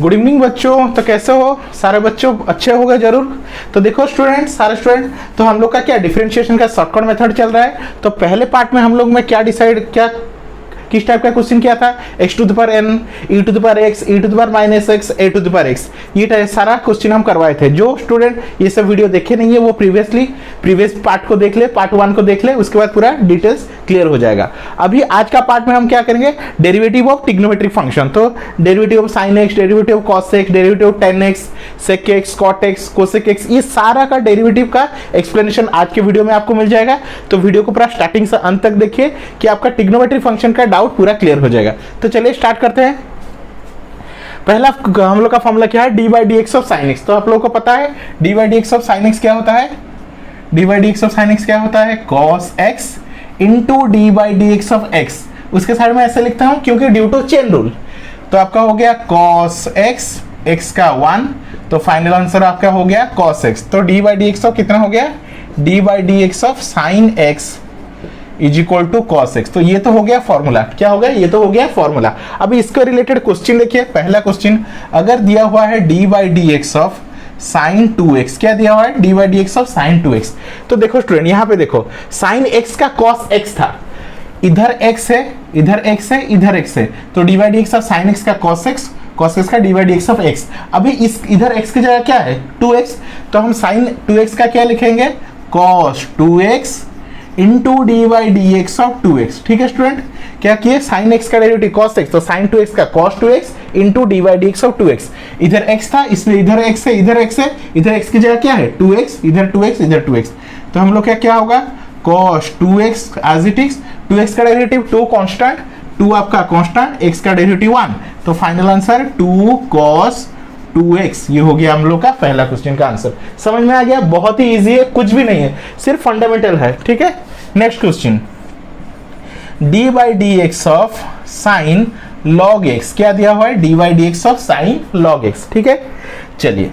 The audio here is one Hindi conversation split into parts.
गुड इवनिंग बच्चों। तो कैसे हो सारे बच्चों? अच्छे हो गए जरूर। तो देखो स्टूडेंट, सारे स्टूडेंट, तो हम लोग का क्या डिफरेंशिएशन का शॉर्टकट मेथड चल रहा है। तो पहले पार्ट में हम लोग में क्या किस टाइप का क्वेश्चन किया था? x to the power n, e to the power x, e to the power minus x, a to the power x, ये सारा क्वेश्चन हम करवाए थे। जो स्टूडेंट ये सब वीडियो देखे नहीं है वो प्रीवियस पार्ट को देख ले, पार्ट 1 को देख ले, उसके बाद पूरा डिटेल्स क्लियर हो जाएगा। अभी आज का पार्ट में हम क्या करेंगे? Derivative of trigonometric function. तो derivative of sine x, derivative of cos x, derivative of tan x, sec x, cot x, cosec x, ये सारा का डेरिवेटिव का एक्सप्लेनेशन आज के वीडियो में आपको मिल जाएगा। तो वीडियो को पूरा स्टार्टिंग से अंत तक देखिए कि आपका ट्रिग्नोमेट्रिक फंक्शन का डाउट पूरा क्लियर हो जाएगा। तो चलिए स्टार्ट करते हैं। पहला हम लोग का फॉर्मूला क्या है? D by d x of sine x. तो आप लोगों को पता है d by d x of sine x क्या होता है? D by d x of sine x क्या होता है? Cos x into d by d x of x. उसके साइड में ऐसे लिखता हूं क्योंकि ड्यू टू चेन रूल। तो आपका हो गया कॉस एक्स, एक्स का 1, तो फाइनल आंसर आपका हो गया कॉस एक्स। तो d by d x of कितना हो गया? D by d x of sine x is equal to cos x. तो ये तो हो गया फॉर्मूला। क्या हो गया? ये तो हो गया फॉर्मूला। अभी इसके रिलेटेड क्वेश्चन देखिए। पहला क्वेश्चन अगर दिया हुआ है d by d x of sign 2x, क्या दिया हुआ है? D by d x of sign 2x। तो देखो स्टूडेंट, यहां पे देखो साइन x का कॉस x था, इधर x है, इधर x है, इधर x है, तो d by d x of sine x का cos x का D by d x of x। अभी इस इधर x की जगह क्या है? 2x, तो हम साइन 2x का क्या लिखेंगे? cos 2x into d by d x of 2x। ठीक है स्टूडेंट, क्या किए? साइन x का डेरिवेटिव cos x, तो साइन 2x का cos 2x into d by d x of 2x। इधर x था, इसलिए इधर x है, इधर x है, इधर x की जगह क्या है? 2x, इधर 2x, इधर 2x। तो हम लोग क्या होगा? cos 2x as it is, 2x का डेरिवेटिव 2 कांस्टेंट, 2 आपका कांस्टेंट, x का डेरिवेटिव 1, तो फाइनल आंसर 2 cos 2x। ये हो गया हम लोग का पहला क्वेश्चन का आंसर। समझ में आ गया? बहुत ही इजी है, कुछ भी नहीं है, सिर्फ फंडामेंटल है। ठीक है, next question d by d x of sign log x. क्या दिया हुआ है? D by d x of sign log x. ठीक है, चलिए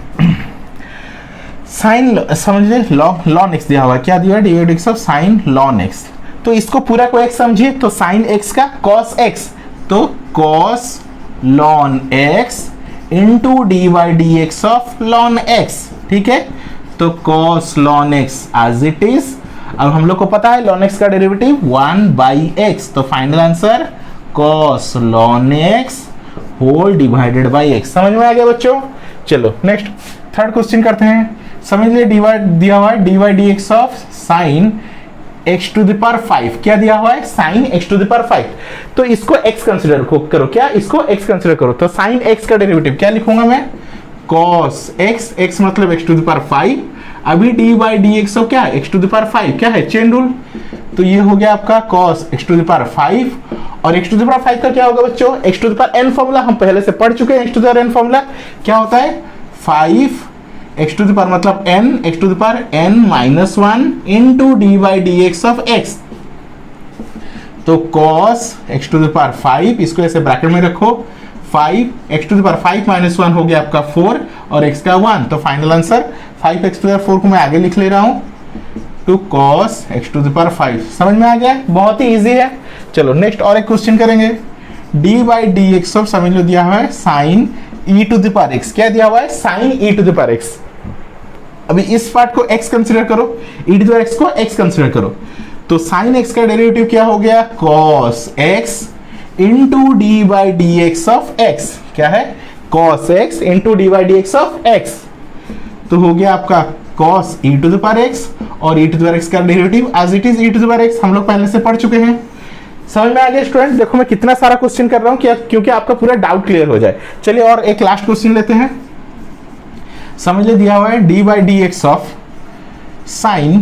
साइन समझ ले, लॉन एक्स दिया हुआ है। क्या दिया है? D by d x of sine ln x. तो इसको पूरा को एक्स समझिए, तो साइन एक्स का कॉस एक्स, तो cos ln x into d by d x of ln x. ठीक है, तो cos ln x as it is. अब हम लोग को पता है लॉन एक्स का डेरिवेटिव 1 बाई एक्स, तो final answer cos ln x whole divided by x. समझ में आ गया बच्चों? चलो नेक्स्ट थर्ड क्वेश्चन करते हैं। समझ लिए डिवाइड दिया हुआ है d by d x of sine x to the power 5। क्या दिया हुआ है? Sine x to the power 5। तो इसको x कंसीडर करो। क्या? इसको x कंसीडर करो। तो साइन x का डेरिवेटिव क्या लिखूंगा मैं? cos x, x मतलब x टू द पावर 5। अभी d by d x of क्या है? x टू द पावर 5, क्या है? Chain rule. तो ये हो गया आपका cos x to the power 5, और x टू द पावर 5 का क्या होगा बच्चों? x to the power n formula हम पहले से पढ़ चुके हैं। x to the power n formula क्या होता है? 5 x टू द पावर मतलब n, x to the power n minus 1 into d by d x of x। तो cos x to the power 5, इसको ऐसे ब्रैकेट में रखो, 5 x to the power 5 minus 1 हो गया आपका 4, और x का 1, तो final answer 5x to the power 4 को मैं आगे लिख ले रहा हूं, two cos x to the power 5। समझ में आ गया? बहुत ही इजी है। चलो नेक्स्ट और एक क्वेश्चन करेंगे। D by d x of समझ लो दिया हुआ है sine e to the power x। क्या दिया हुआ है? Sine e to the power x। अभी इस पार्ट को x कंसीडर करो, e to the power x को x कंसीडर करो, तो साइन x का डेरिवेटिव क्या हो गया? cos x into d by d x of x। क्या है? cos x into d by d x of x। तो हो गया आपका cos e to the power x, और e to the power x का derivative as it is e to the power x हम लोग पहले से पढ़ चुके हैं। समझ में आ गया स्टूडेंट? देखो मैं कितना सारा क्वेश्चन कर रहा हूं क्योंकि आपका पूरा डाउट क्लियर हो जाए। चलिए और एक लास्ट क्वेश्चन लेते हैं। समझ ले दिया हुआ है d by d x of sign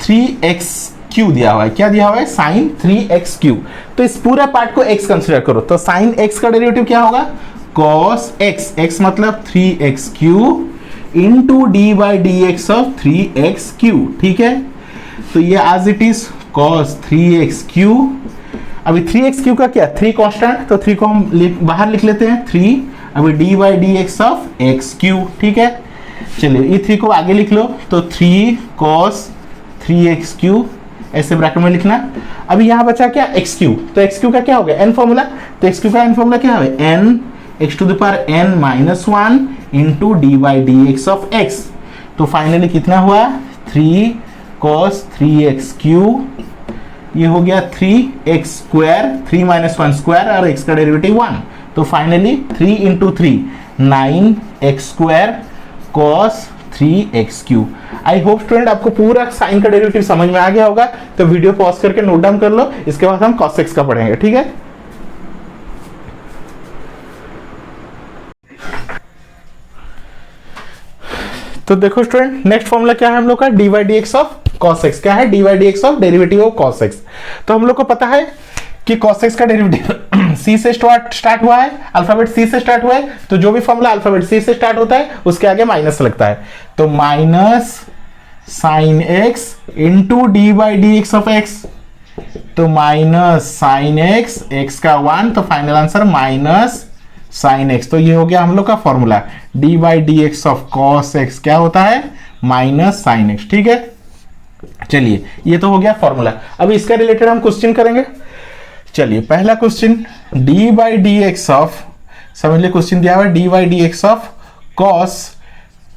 3x³ दिया हुआ है। क्या दिया हुआ है? Sign 3x³। तो इस पूरा पार्ट को x कंसीडर करो, तो साइन x का डेरिवेटिव क्या होगा? cos x, x मतलब 3x³ into d by d x of 3x³। ठीक है, तो ये as it is cos 3x³। अभी 3x³ का क्या? 3 कांस्टेंट, तो 3 को हम बाहर लिख लेते हैं 3। अभी d by d x of x³। ठीक है, चलिए ये 3 को आगे लिख लो, तो 3 cos 3x³ ऐसे ब्रैकेट में लिखना। अभी यहाँ बचा क्या? x³। तो x³ का क्या हो गया? n formula. तो x³ का n फॉर्मूला क्या है? n x to the power n minus one into d by d x of x. तो फाइनली कितना हुआ 3 cos 3x क्यू, ये हो गया 3x square, 3 minus one square और x का डेरिवेटिव 1। तो finally 3 into 3 9x square cos 3x Q. I hope student आपको पूरा साइन का डेरिवेटिव समझ में आ गया होगा। तो वीडियो पॉज करके नोट डाउन कर लो, इसके बाद हम cos x का पढ़ेंगे, ठीक है। तो देखो स्टूडेंट, नेक्स्ट फॉर्मूला क्या है हम लोग का, D by d x of cos x। क्या है, d by d x of derivative of cos x। तो हम लोग को पता है कि cos x का डेरिवेटिव c से स्टार्ट हुआ है, अल्फाबेट c से स्टार्ट हुआ है। तो जो भी फॉर्मूला अल्फाबेट c से स्टार्ट होता है उसके आगे माइनस लगता है। तो minus sine x into d by d x of x। तो माइनस साइन x, x का 1, तो final answer minus sine x। तो ये हो गया हम लोग का formula, d by d x of cos x क्या होता है, माइनस साइन x, ठीक है। चलिए ये तो हो गया फॉर्मूला। अब इसका रिलेटेड हम क्वेश्चन करेंगे। चलिए पहला question, d by d x of, समझ लिया क्वेश्चन दिया हुआ है d by d x of cos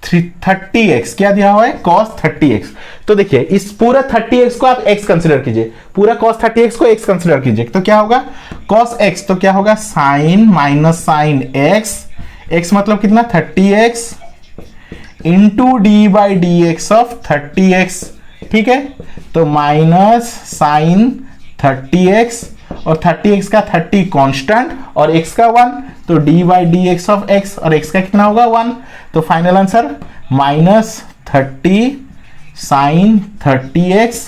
30x, क्या दिया हुआ है, cos 30x। तो देखिए इस पूरा 30x को आप x कंसिडर कीजिए, पूरा cos 30x को x कंसिडर कीजिए। तो क्या होगा cos x, तो क्या होगा sine minus sine x, x मतलब कितना 30x into d by d x of 30x, ठीक है। तो माइनस साइन 30x और 30x का 30 कांस्टेंट और x का 1, तो d by d x of x और x का कितना होगा 1। तो final answer minus 30 sine 30x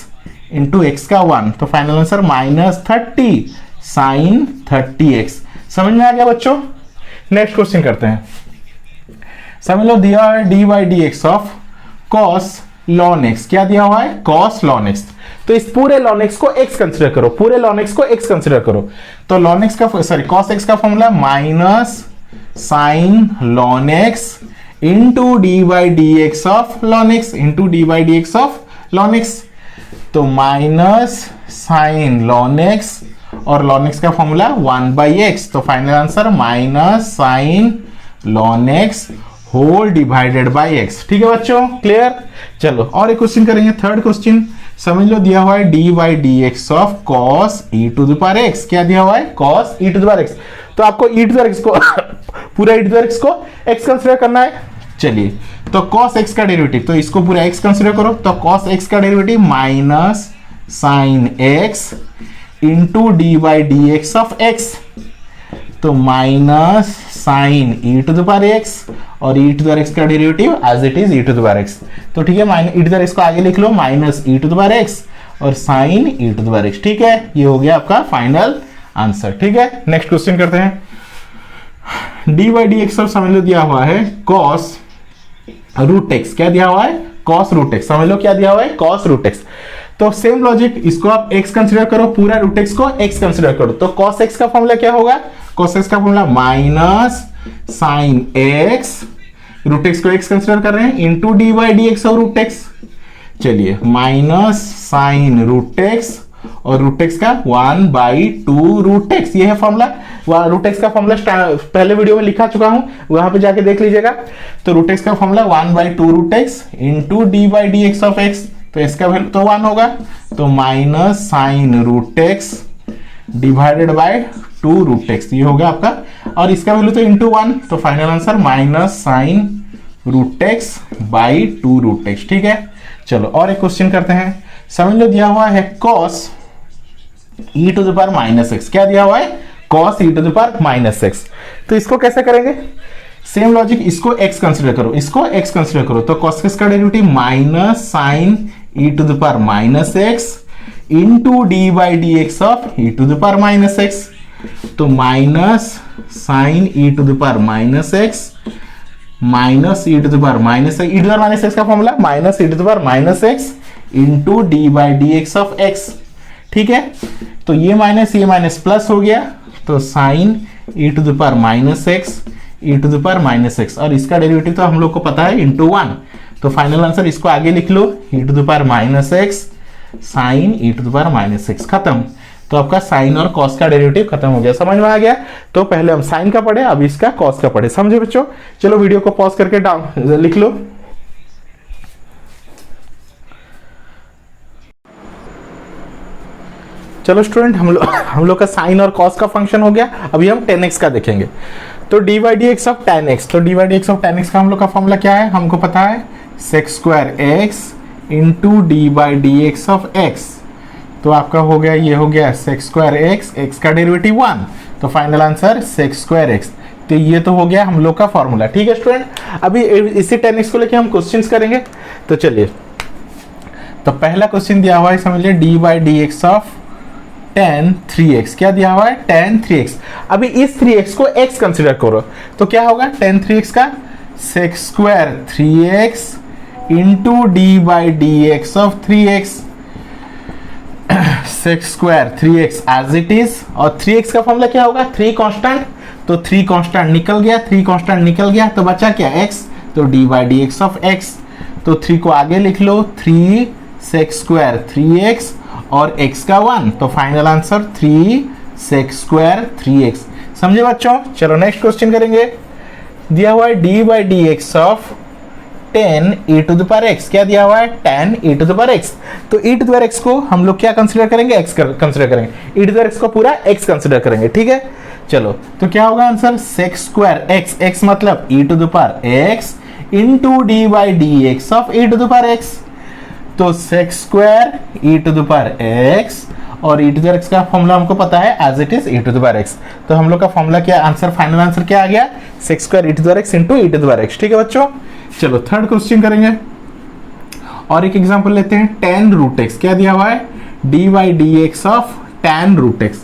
into x का 1। तो final answer minus 30 sine 30x। समझ में आ गया बच्चों। नेक्स्ट क्वेश्चन करते हैं। समझ लो दिया है d by d x of cos ln x, क्या दिया हुआ है cos ln x। तो इस पूरे ln x को x कंसिडर करो, पूरे ln x को x कंसिडर करो। तो ln x का cos x का formula minus sine ln x into d by d x of ln x, into d by d x of ln x। तो माइनस साइन ln x और ln x का फॉर्मूला 1/x। तो final answer minus sine ln x whole divided by x, ठीक है बच्चों, क्लियर। चलो और एक क्वेश्चन करेंगे, थर्ड क्वेश्चन। समझ लो दिया हुआ है d by d x of cos e to the power x, क्या दिया हुआ है cos e to the power x। तो आपको e to the power x को पूरा e to the power x को x कंसिडर करना है। चलिए तो cos x का डेरिवेटिव, तो इसको पूरा x कंसिडर करो। तो cos x का derivative minus sine x into d by d x of x। तो minus sine e to the power x और e to the power x का derivative as it is e to the power x। तो ठीक है, minus e to the power x को आगे लिख लो, minus e to the power x और sine e to the power x, ठीक है। ये हो गया आपका फाइनल आंसर, ठीक है। नेक्स्ट क्वेश्चन करते हैं। D by d x of समझ लो दिया हुआ है cos रूट x, क्या दिया हुआ है cos रूट x। समझ लो क्या दिया हुआ है cos रूट x। तो सेम लॉजिक, इसको आप x कंसिडर करो, पूरा रूट x को x कंसिडर करो। तो cos x का फॉर्मूला क्या होगा, cos x का formula minus sine x, root x को x कंसिडर कर रहे हैं, into d by d x और रूट x। चलिए माइनस साइन रूट x और रूट x का 1/2 रूट x, ये है फॉर्मूला। रूट x का फॉर्मूला पहले वीडियो में लिखा चुका हूं, वहां पे जाके देख लीजिएगा। तो रूट x का formula 1/2 root x into d by d x of x। तो इसका वैल्यू तो 1 होगा, तो minus sine root x divided by 2 root x, ये होगा आपका। और इसका वैल्यू तो इंटू 1, तो final answer minus sine root x by 2 root x, ठीक है। चलो और एक क्वेश्चन करते हैं। समझ लो दिया हुआ है cos e to the power minus x, क्या दिया हुआ है cos e to the power minus x। तो इसको कैसे करेंगे, सेम लॉजिक, इसको x कंसिडर करो, इसको x कंसिडर करो। तो cos x का derivative minus sine e to the power minus x into d by d x of e to the power minus x। तो minus sine e to the power minus x minus e to the power minus x, e to the power minus x का formula minus e to the power minus x into d by d x of x, ठीक है। तो ये माइनस प्लस हो गया, तो sine e to the power minus x e to the power minus x, और इसका डेरिवेटिव तो हम लोग को पता है इंटू 1। तो फाइनल आंसर इसको आगे लिख लो, e to the power minus x sine e to the power minus x, खत्म। तो आपका साइन और कॉस का डेरिवेटिव खत्म हो गया। समझ में आ गया? तो पहले हम साइन का पढ़े, अब इसका कॉस का पढ़े। समझे बच्चों? चलो वीडियो को पॉज करके डाउन लिख लो। चलो स्टूडेंट, हम लोग का साइन और कॉस का फंक्शन हो गया। अभी हम tan x का देखेंगे। तो d by d x of tan x, तो d by d x of tan x का हम लोग का फॉर्मूला क्या है? हमको पता है sec square x into d by d x of x। तो आपका हो गया, ये हो गया sec स्क्वायर x का डेरिवेटिव 1, तो final answer sec square x। तो ये तो हो गया हम लोग का फॉर्मूला। ठीक है स्टूडेंट, अभी इसी tan x को लेके हम क्वेश्चंस करेंगे। तो चलिए, तो पहला क्वेश्चन दिया हुआ है, समझ लिया, D by d x of tan 3x। क्या दिया हुआ है? tan 3x। अभी इस 3x को x कंसिडर करो, तो क्या होगा? tan 3x का sec square 3x into d by d x of 3x, sec square 3x as it is. और 3x का फॉर्मूला क्या होगा? 3 कांस्टेंट, तो 3 कांस्टेंट निकल गया, 3 कांस्टेंट निकल गया, तो बचा क्या? x, तो d by d x of x। तो 3 को आगे लिख लो, 3 sec स्क्वायर 3x और x का 1, तो final answer 3 sec square 3x। समझे बच्चों? चलो नेक्स्ट क्वेश्चन करेंगे। दिया हुआ है d by d x of tan e to the power x। क्या दिया हुआ है? tan e to the power x। तो e to the power x को हम लोग क्या कंसिडर करेंगे? x कंसिडर करेंगे। e to the power x को पूरा x कंसिडर करेंगे। ठीक है, चलो, तो क्या होगा answer? sec square x, x मतलब e to the power x into d by d x of e to the power x। तो sec square e to the power x और e to the power x का फॉर्मूला हमको पता है as it is e to the power x। तो हम लोग का फॉर्मूला क्या, आंसर फाइनल आंसर क्या आ गया? sec square e to the power x into e to the power x। ठीक है बच्चों, चलो थर्ड क्वेश्चन करेंगे और एक एग्जांपल लेते हैं। tan root x। क्या दिया हुआ है? D by d x of tan root x।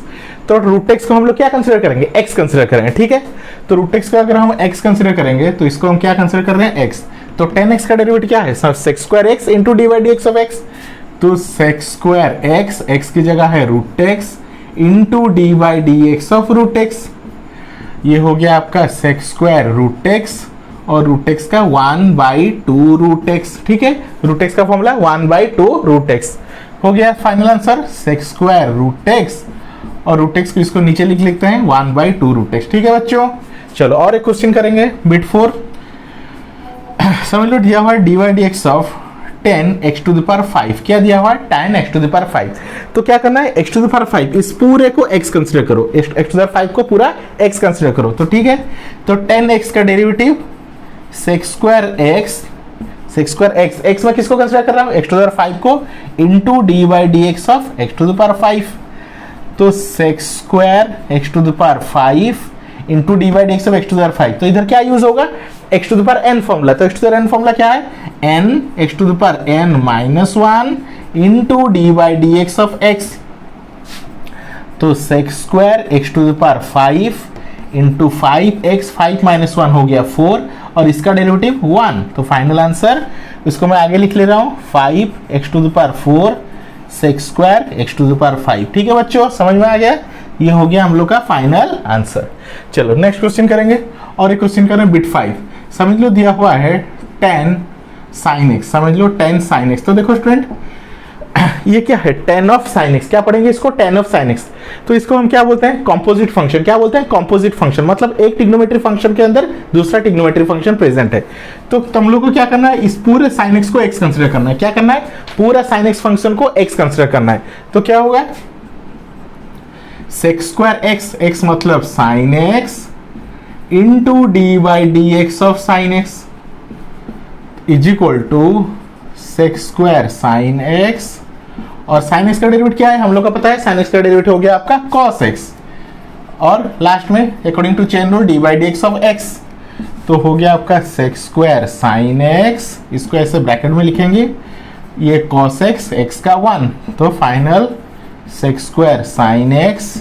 तो रूट x को हम लोग क्या कंसिडर करेंगे? x कंसिडर करेंगे। ठीक है, तो रूट x को अगर हम x कंसिडर करेंगे तो इसको हम क्या कंसिडर कर रहे हैं? x। तो tan x का डेरिवेटिव क्या है? sec square x into d by d x of x। तो sec स्क्वायर x, x की जगह है root x into d by d x of root x। ये हो गया आपका sec स्क्वायर रूट x और रूट x का 1/2 रूट x। ठीक है, रूट x का फॉर्मूला 1/2 रूट x हो गया। Final answer sec square root x और रूट x को इसको नीचे लिख लेते हैं 1/2 रूट x। ठीक है बच्चों, चलो और एक क्वेश्चन करेंगे बिट 4। समझ लो, दिया हुआ है d by d x of tan x to the power 5। क्या दिया हुआ है? tan x to the power 5। तो क्या करना है? x टू द पावर 5 इस पूरे को x कंसिडर करो, x टू द पावर 5 को पूरा x कंसिडर करो। तो ठीक है, तो tan x का derivative sec square x, sec square x, x में किसको कंसिडर कर रहा हूं? x टू द पावर 5 को into d by d x of x to the power 5। तो sec square x to the power 5 into d by d x of x to the power 5। तो इधर क्या यूज होगा? x to the power n formula. तो x to the power n formula क्या है? n x to the power n minus 1 into d by d x of x। तो sec square x to the power 5 into 5x, 5 minus 1 हो गया 4 और इसका डेरिवेटिव 1। तो फाइनल आंसर, इसको मैं आगे लिख ले रहा हूँ 5x to the power 4 sec square x to the power 5। ठीक है बच्चों, समझ में आ गया? ये हो गया हम लोग का फाइनल आंसर। चलो नेक्स्ट क्वेश्चन करेंगे और एक क्वेश्चन करें बिट 5। समझ लो, दिया हुआ है tan sin x। समझ लो tan sin x। तो देखो स्टूडेंट, ये क्या है? tan of sin x। क्या पढ़ेंगे इसको? tan of sin x। तो इसको हम क्या बोलते हैं? Composite function. क्या बोलते हैं? Composite function. मतलब एक ट्रिग्नोमेट्री फंक्शन के अंदर दूसरा ट्रिग्नोमेट्री फंक्शन प्रेजेंट है। तो तुम लोग को क्या करना है? इस पूरे sin x को x कंसिडर करना है। क्या करना है? पूरा sin x फंक्शन को x कंसिडर करना है। तो क्या होगा? sec स्क्वायर x, x मतलब sin x into d by d x of sine x is equal to sec square sine x। और साइन x का डेरिवेटिव क्या है? हम लोग का पता है साइन x का डेरिवेटिव हो गया आपका cos x और लास्ट में according to chain rule D by d x of x। तो हो गया आपका sec स्क्वायर साइन x, इसको ऐसे ब्रैकेट में लिखेंगे, ये cos x, x का 1। तो final sec square sine x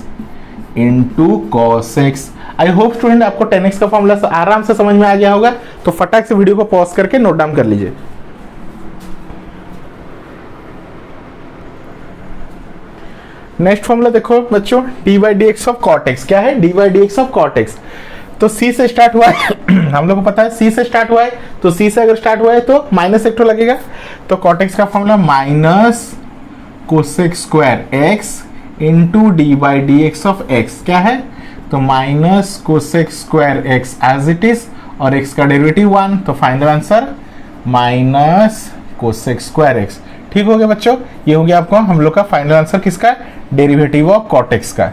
into cos x. I hope student आपको tan x का फॉर्मूला आराम से समझ में आ गया होगा। तो फटाक से वीडियो को पॉज करके नोट डाउन कर लीजिए। नेक्स्ट फॉर्मूला देखो बच्चों, d by d x of cot x. क्या है? D by d x of cot x. तो सी से स्टार्ट हुआ है हम लोग को पता है सी से स्टार्ट हुआ है, तो सी से अगर स्टार्ट हुआ है तो माइनस एक तो लगेगा। तो कॉट एक्स का formula minus cosec square x into d by d x of x क्या है, तो minus cosec square x as it is, और एक्स का डेरिवेटिव 1, तो final answer minus cosec square x. ठीक हो गया बच्चों, ये हो गया आपको हम लोग का फाइनल आंसर किसका, डेरिवेटिव ऑफ कॉट एक्स का।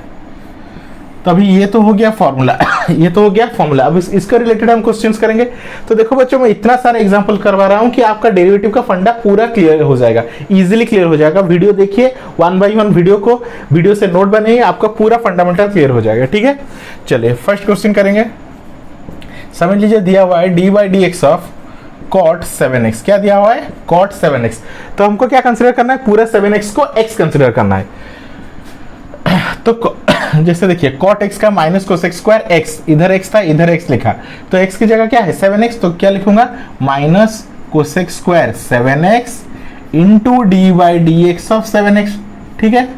तो अभी ये तो हो गया फॉर्मूला ये तो हो गया फॉर्मूला। अब इसका रिलेटेड हम क्वेश्चंस करेंगे। तो देखो बच्चों, मैं इतना सारा एग्जांपल करवा रहा हूं कि आपका डेरिवेटिव का फंडा पूरा क्लियर हो जाएगा, इजीली क्लियर हो जाएगा। वीडियो देखिए 1 बाय 1 वीडियो से नोट बनाइए, आपका पूरा फंडामेंटल क्लियर हो जाएगा। ठीक है, चलिए फर्स्ट क्वेश्चन करेंगे। समझ लीजिए दिया हुआ है d by d x of cot 7x, क्या दिया हुआ है cot 7x। तो हमको क्या कंसीडर करना है, पूरा 7x को x कंसीडर करना है। तो जैसे देखिए cot x का माइनस कोसेक स्क्वायर x, इधर x था इधर x लिखा, तो x की जगह क्या है 7x, तो क्या लिखूंगा minus cosec square 7x into d by d x of 7x। ठीक है,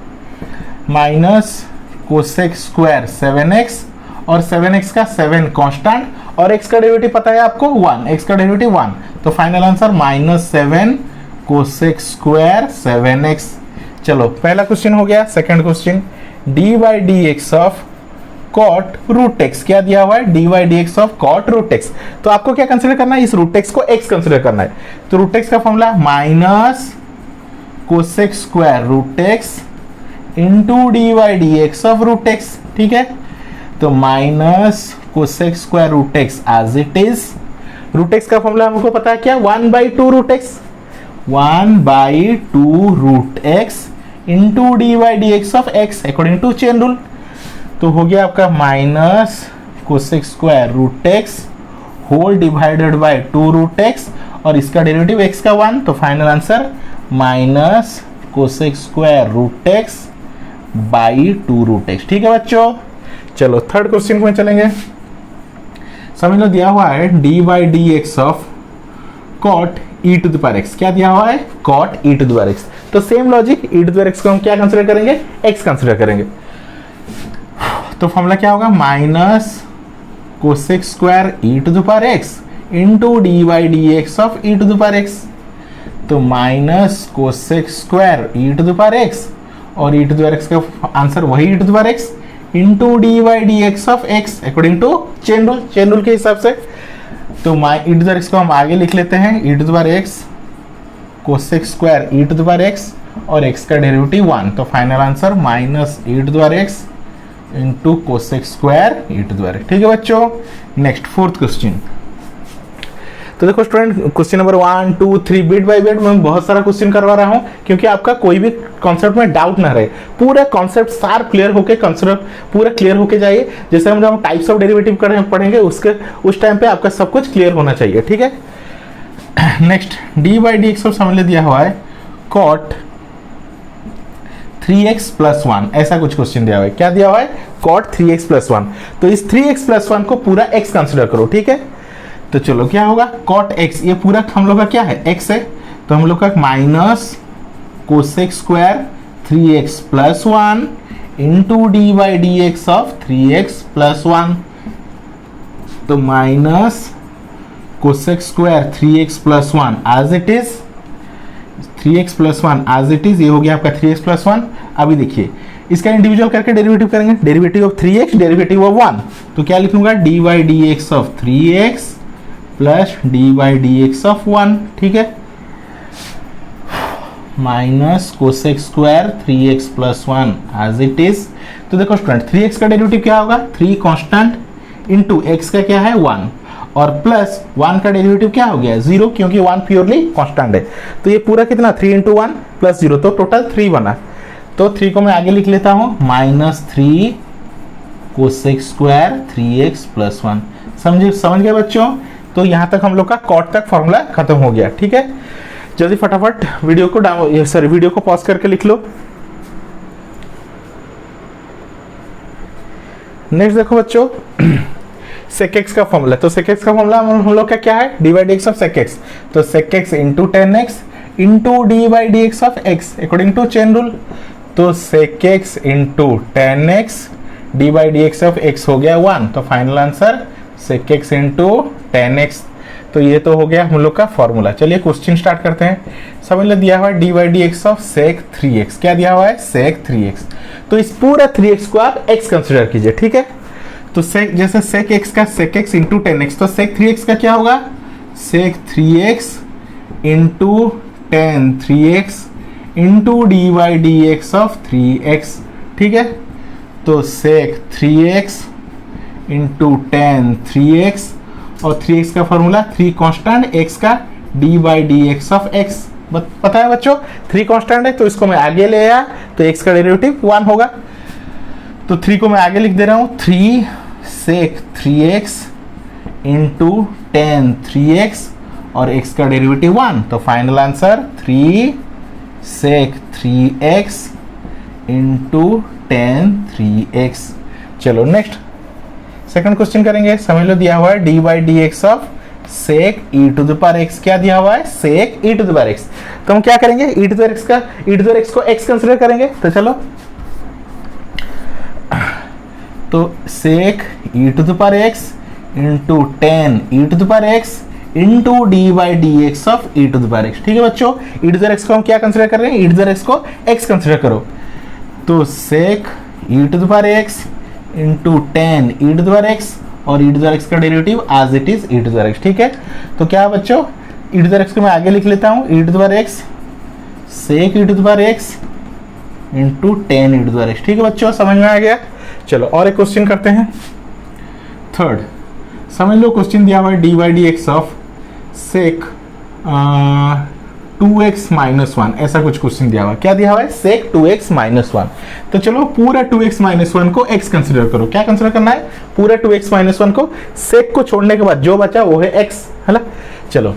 माइनस कोसेक स्क्वायर 7x और 7x का 7 कांस्टेंट, और x का डेरिवेटिव पता है आपको 1, x का डेरिवेटिव 1, तो final answer minus 7 cosec square 7x। चलो पहला क्वेश्चन हो गया। Second question, d by d x of cot root x, क्या दिया हुआ है d by d x of cot root x. तो आपको क्या कंसिडर करना है, इस रूट एक्स को x कंसिडर करना है। तो रूट एक्स का formula minus cosec square root x into d by d x of root x. ठीक है, तो minus cosec square root x as it is. Root x का फॉर्मूला हमको पता है क्या, 1/2 root x, 1/2 root x into d by d x of x according to chain rule. तो हो गया आपका minus cosec square root x whole divided by 2 root x, और इसका डेरिवेटिव एक्स का 1, तो final answer minus cosec square root x by 2 root x. ठीक है बच्चों, चलो थर्ड क्वेश्चन में चलेंगे। समझ लो दिया हुआ है d by d x of cot e to the power x, क्या दिया हुआ है cot e to the power x. तो same logic, e to the power x को हम क्या कंसिडर करेंगे, एक्स कंसिडर करेंगे। तो फॉर्मूला क्या होगा, minus cosec square e to the power x into d by d x of e to the power x. तो minus cosec square e to the power x, और e to the power x का आंसर वही e to the power x into d by d x of x according to chain rule के हिसाब से। तो e to the power x को हम आगे लिख लेते हैं, e to the power x cosec square e to the power x और एक्स का डेरिवेटिव 1, तो final answer minus e to the power x into cosec square e to the power x. ठीक है बच्चों, नेक्स्ट फोर्थ क्वेश्चन। तो देखो student, question number 1, 2, 3 bit by bit मैं बहुत सारा क्वेश्चन करवा रहा हूँ, क्योंकि आपका कोई भी कॉन्सेप्ट में डाउट ना रहे, पूरा कॉन्सेप्ट सार क्लियर होके कंसेप्ट पूरा क्लियर होके जाइए। जैसे हम जब टाइप्स ऑफ डेरिवेटिव पढ़ेंगे उस टाइम पे आपका सब कुछ क्लियर होना चाहिए। ठीक है, next D by d x of समझ लिया हुआ है कॉट 3x + 1, ऐसा कुछ क्वेश्चन दिया हुआ है। क्या दिया हुआ है, कॉट 3x + 1। तो इस 3x + 1 को पूरा x कंसिडर करो। ठीक है, तो चलो क्या होगा cot x, ये पूरा हम लोग का क्या है x है, तो हम लोग का minus cosec square 3x + 1 into d by d x of 3x + 1। तो minus cosec square 3x + 1 as it is, 3x + 1 as it is, ये हो गया आपका 3x + 1। अभी देखिए इसका इंडिविजुअल करके डेरिवेटिव करेंगे, derivative of 3x derivative of 1, तो क्या लिखूंगा d by d x of 3x plus d by d x of 1। ठीक है, minus cosec square 3x + 1 as it is. तो देखो स्टूडेंट, 3x का डेरिवेटिव क्या होगा 3 कांस्टेंट इंटू x का क्या है 1, और प्लस 1 का डेरिवेटिव क्या हो गया 0, क्योंकि 1 प्योरली कांस्टेंट है। तो ये पूरा कितना 3 × 1 + 0, तो टोटल 3 बना। तो 3 को मैं आगे लिख लेता हूँ, -3 कोसेक स्क्वायर 3x + 1। समझ गए बच्चों। तो यहां तक हम लोग का कॉट तक फॉर्मूला खत्म हो गया। ठीक है, जल्दी फटाफट वीडियो को पॉज करके लिख लो। नेक्स्ट देखो बच्चों, sec x का फॉर्मूला। तो sec x का फॉर्मूला हम लोग का क्या है, d by d x of sec x। तो sec x into 10x into d by d x of x according to chain rule. तो sec x into 10x D by d x of x हो गया 1, तो final answer sec x into 10x। तो ये तो हो गया हम लोग का फॉर्मूला। चलिए क्वेश्चन स्टार्ट करते हैं। समझ लो दिया हुआ है d by d x of sec 3x। क्या दिया हुआ है? सेक 3x। तो इस पूरा 3x को आप x कंसिडर कीजिए, ठीक है। तो सेक जैसे सेक x का सेक x इंटू 10x, तो सेक 3x का क्या होगा? सेक 3x into 3x into d by d x of 3x, ठीक है। तो सेक 3x इंटू 3x और 3x का फॉर्मूला 3 कांस्टेंट, x का d by d x of x। पता है बच्चों 3 कांस्टेंट है, तो इसको मैं आगे ले आया तो x का डेरिवेटिव 1 होगा। तो 3 को मैं आगे लिख दे रहा हूँ, 3 सेक 3x इंटू 3x और x का डेरिवेटिव 1। तो फाइनल आंसर 3 सेक 3x इंटू 3x। चलो नेक्स्ट सेकंड क्वेश्चन करेंगे। समझ लो दिया हुआ है d by d x of sec e to the power x. क्या दिया हुआ है? Sec e to the power x. तो हम क्या करेंगे? E to the power x का e to the power x को एक्स कंसिडर करेंगे। तो चलो, तो sec e to the power x into 10 e to the power x into d by d x of e to the power x, ठीक है बच्चों। E to the power x को हम क्या कंसिडर कर रहे हैं? E to the power x को एक्स कंसिडर करो। तो sec e to the power x into 10 e to the power x और e to the power x का derivative as it is e to the power x, ठीक है। तो क्या बच्चों e to the power x को मैं आगे लिख लेता हूँ, e to the power x sec e to the power x into 10 e to the power x, ठीक है बच्चों, समझ में आ गया। चलो और एक क्वेश्चन करते हैं। थर्ड, समझ लो क्वेश्चन दिया हुआ है d by d x of sec 2x minus 1, ऐसा कुछ क्वेश्चन दिया हुआ है। क्या दिया हुआ है? सेक 2x माइनस 1। तो चलो पूरा 2x माइनस 1 को x कंसिडर करो। क्या कंसिडर करना है? पूरा 2x माइनस 1 को। सेक को छोड़ने के बाद जो बचा वो है x, है ना। चलो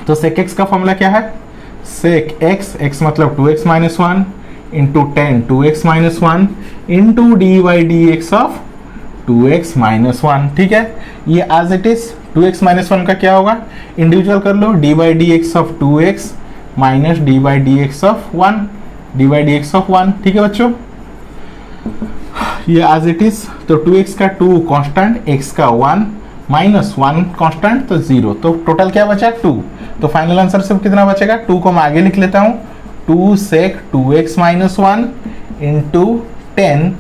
तो सेक x का फॉर्मूला क्या है? सेक x मतलब 2x minus 1 into 10 2x minus 1 into d by d x of 2x minus 1, ठीक है। ये as it is 2x minus 1 का क्या होगा? इंडिविजुअल कर लो, d by d x of 2x minus d by d x of 1, d by d x of 1, ठीक है बच्चों। ये एज इट इज, तो 2x का 2 कांस्टेंट, x का 1 माइनस 1 कांस्टेंट, तो 0। तो टोटल क्या बचा? 2। तो फाइनल आंसर सिर्फ कितना बचेगा? 2 को मैं आगे लिख लेता हूँ, 2 सेक 2x minus 1 into 10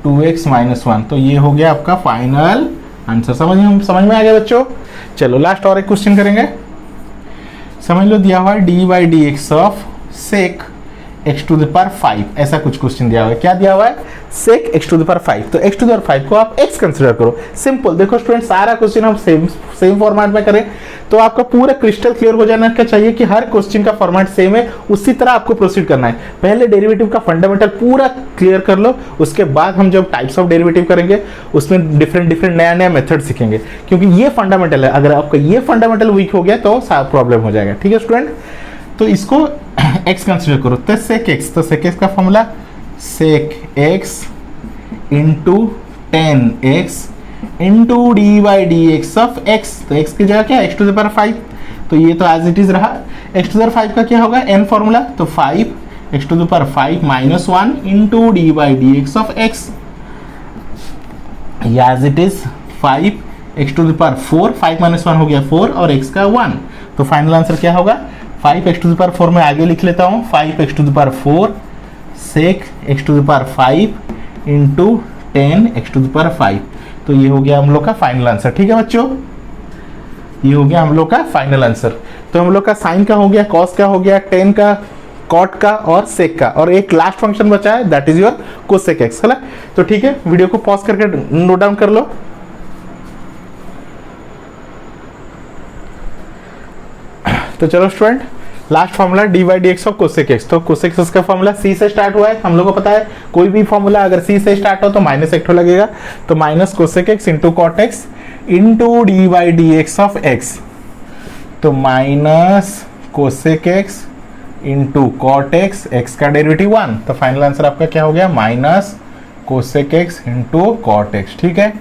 2x minus 1। तो ये हो गया आपका फाइनल आंसर। समझ में आ गया बच्चों। चलो लास्ट और एक क्वेश्चन करेंगे। समझ लो दिया हुआ है d by d x of sec x to the power 5, ऐसा कुछ क्वेश्चन दिया हुआ है। क्या दिया हुआ है? सेक x टू द पावर 5। तो x टू द पावर 5 को आप x कंसिडर करो। सिंपल, देखो स्टूडेंट सारा क्वेश्चन हम सेम फॉर्मेट में करें तो आपका पूरा क्रिस्टल क्लियर हो जाना क्या चाहिए कि हर क्वेश्चन का फॉर्मेट सेम है, उसी तरह आपको प्रोसीड करना है। पहले डेरिवेटिव का फंडामेंटल पूरा क्लियर कर लो, उसके बाद हम जब टाइप्स ऑफ डेरिवेटिव करेंगे उसमें डिफरेंट नया मेथड सीखेंगे, क्योंकि ये फंडामेंटल है। अगर आपका ये फंडामेंटल वीक हो गया तो प्रॉब्लम हो जाएगा, ठीक है स्टूडेंट। तो इसको x कंसिडर करो। तो सेक x, तो सेक x का formula sec x into 10x into d by d x of x। तो x की जगह क्या? x to the power 5। तो ये तो एज इट इज रहा। x टू द पावर 5 का क्या होगा? n फॉर्मूला, तो 5 x to the power 5 minus 1 into d by d x of x। ये as it is 5 x to the power 4, 5 minus 1 हो गया 4 और x का 1। तो फाइनल आंसर क्या होगा? 5x टू द पावर 4 में आगे लिख लेता हूँ, 5x to the power 4 sec x to the power 5 into 10x to the power 5। तो ये हो गया हम लोग का फाइनल आंसर, ठीक है बच्चों। ये हो गया हम लोग का फाइनल आंसर। तो हम लोग का साइन का हो गया, कॉस का हो गया, टेन का, कॉट का और सेक का, और एक लास्ट फंक्शन बचा है that is your cosec x, है ना। तो ठीक है, वीडियो को पॉज करके नोट डाउन कर लो। तो चलो student, last formula d by d x of cosec x. तो कोसेक एक्स का फॉर्मूला सी से स्टार्ट हुआ है, हम लोग को पता है कोई भी फॉर्मूला अगर सी से स्टार्ट हो तो माइनस एक लगेगा। तो minus cosec x into cot x into d by d x of x. तो minus cosec x into cot x, x का डेरिवेटिव 1। तो फाइनल आंसर आपका क्या हो गया? Minus cosec x into cot x. ठीक है,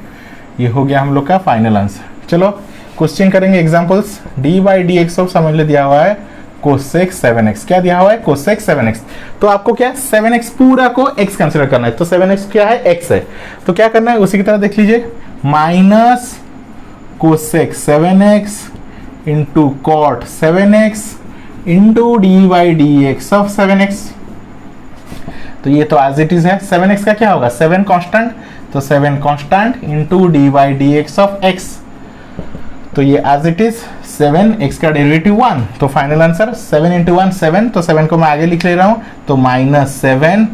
ये हो गया हम लोग का फाइनल आंसर। चलो क्वेश्चन करेंगे examples. D by d x of समझ ले दिया हुआ है कोसेक 7x। क्या दिया हुआ है? Cosec 7x। तो आपको क्या 7x पूरा को x कंसिडर करना है। तो 7x क्या है? x है। तो क्या करना है उसी की तरह देख लीजिए, minus cosec 7x into cot 7x into d by d x of 7x। तो ये तो एज इट इज है। 7x का क्या होगा, 7 कांस्टेंट, तो 7 constant into d by d x of x। तो ये एज इट इज 7x का डेरिवेटिव 1, तो फाइनल आंसर 7 इंटू 1 7, तो 7 को मैं आगे लिख ले रहा हूँ, तो -7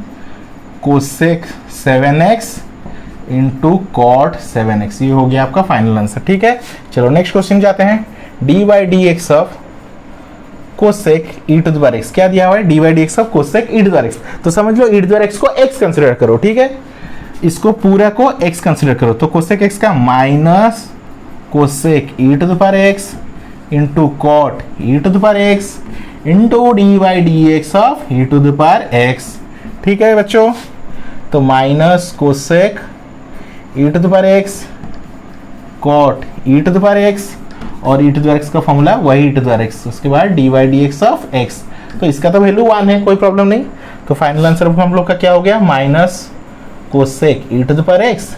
cosec 7x into cot 7x, ये हो गया आपका फाइनल आंसर। ठीक है, चलो नेक्स्ट क्वेश्चन जाते हैं। D by d x of cosec e to the power x, क्या दिया हुआ है, d by d x of cosec e to the power x. तो समझ लो e to the power x को x कंसिडर करो, ठीक है, इसको पूरा को x कंसिडर करो, तो कोसेक x का minus cosec e to the power x into cot e to the power x into d by d x of e to the power x. ठीक है बच्चों, तो minus cosec e to the power x cot e to the power x, और e to the power x का फॉर्मूला वही e to the power x, उसके बाद d by d x of x. तो इसका तो वैल्यू 1 है, कोई प्रॉब्लम नहीं। तो फाइनल आंसर हम लोग का क्या हो गया, minus cosec e to the power x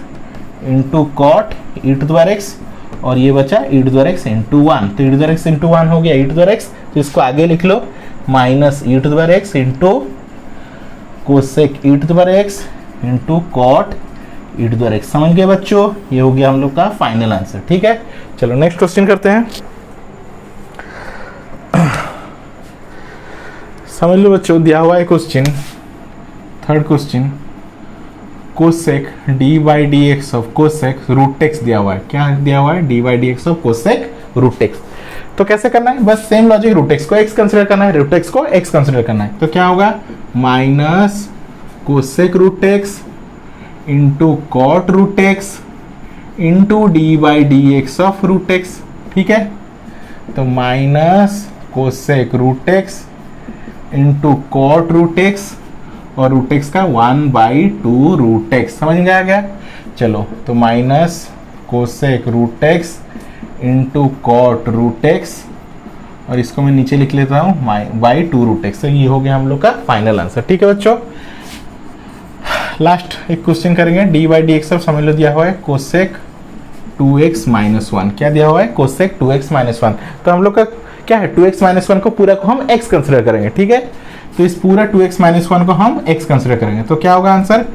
into cot e to the power x, और ये बचा e to the power x into 1, तो e to the power x into 1 हो गया e to the power x, तो इसको आगे लिख लो minus e to the power x into cosec e to the power x into cot e to the power x. समझ गए बच्चों, ये हो गया हम लोग का फाइनल आंसर। ठीक है, चलो नेक्स्ट क्वेश्चन करते हैं। समझ लो बच्चों, दिया हुआ है question, third question, cosec d by d x of cosec root x दिया हुआ है। क्या दिया हुआ है, d by d x of cosec root x. तो कैसे करना है, बस सेम लॉजिक, रूट एक्स को एक्स कंसिडर करना है, रूट एक्स को एक्स कंसिडर करना है। तो क्या होगा, minus cosec root x into cot root x into d by d x of root x. ठीक है, तो minus cosec root x into cot root x, और रूट एक्स का 1/2 रूट एक्स। समझ में आ गया, चलो तो minus cosec root x into cot root x, और इसको मैं नीचे लिख लेता हूँ बाई 2 रूट एक्स। तो ये हो गया हम लोग का फाइनल आंसर। ठीक है बच्चों, लास्ट एक क्वेश्चन करेंगे, d by d x of समझ लो दिया हुआ है कोसेक 2x माइनस 1। क्या दिया हुआ है, कोसेक 2x माइनस 1। तो हम लोग का क्या है, 2x माइनस 1 को पूरा को हम x कंसिडर करेंगे। ठीक है, तो इस पूरा 2x माइनस 1 को हम x कंसिडर करेंगे, तो क्या होगा आंसर,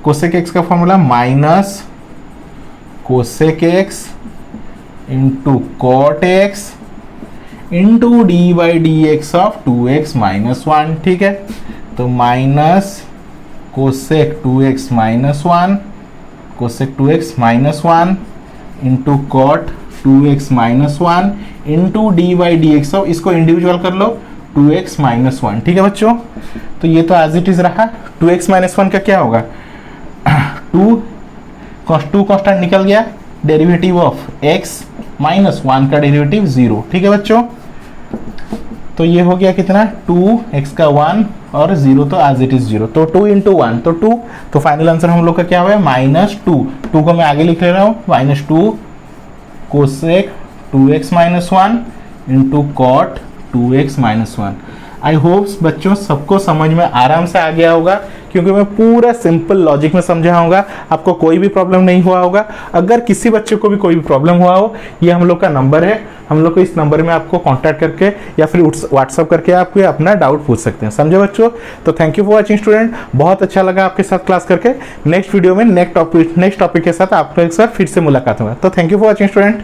कोसेक x का formula minus cosec x into cot x into d by d x of 2x minus 1। ठीक है, तो minus cosec 2x minus 1, cosec 2x minus 1 into cot 2x minus 1 into d by d x of, इसको इंडिविजुअल कर लो 2x माइनस 1। ठीक है बच्चों, तो ये तो एज इट इज रहा। 2x माइनस 1 का क्या होगा, 2 कांस्टेंट निकल गया, डेरिवेटिव ऑफ x माइनस 1 का डेरिवेटिव 0। ठीक है बच्चों, तो ये हो गया कितना, 2x का 1 और 0, तो एज इट इज 0, तो 2 इंटू 1 तो 2। तो फाइनल आंसर हम लोग का क्या हुआ है, -2 को मैं आगे लिख ले रहा हूँ, -2 cosec 2x minus 1 into cot 2x minus 1। I hopes बच्चों सबको समझ में आराम से आ गया होगा, क्योंकि मैं पूरा सिंपल लॉजिक में समझा होगा, आपको कोई भी प्रॉब्लम नहीं हुआ होगा। अगर किसी बच्चे को भी कोई भी प्रॉब्लम हुआ हो, ये हम लोग का नंबर है, हम लोग को इस नंबर में आपको कांटेक्ट करके या फिर व्हाट्सअप करके आप अपना डाउट पूछ सकते हैं। समझे बच्चों, तो thank you for watching student, बहुत अच्छा लगा आपके साथ क्लास करके। नेक्स्ट वीडियो में नेक्स्ट टॉपिक के साथ आपके साथ फिर से मुलाकात होगा। तो thank you for watching student.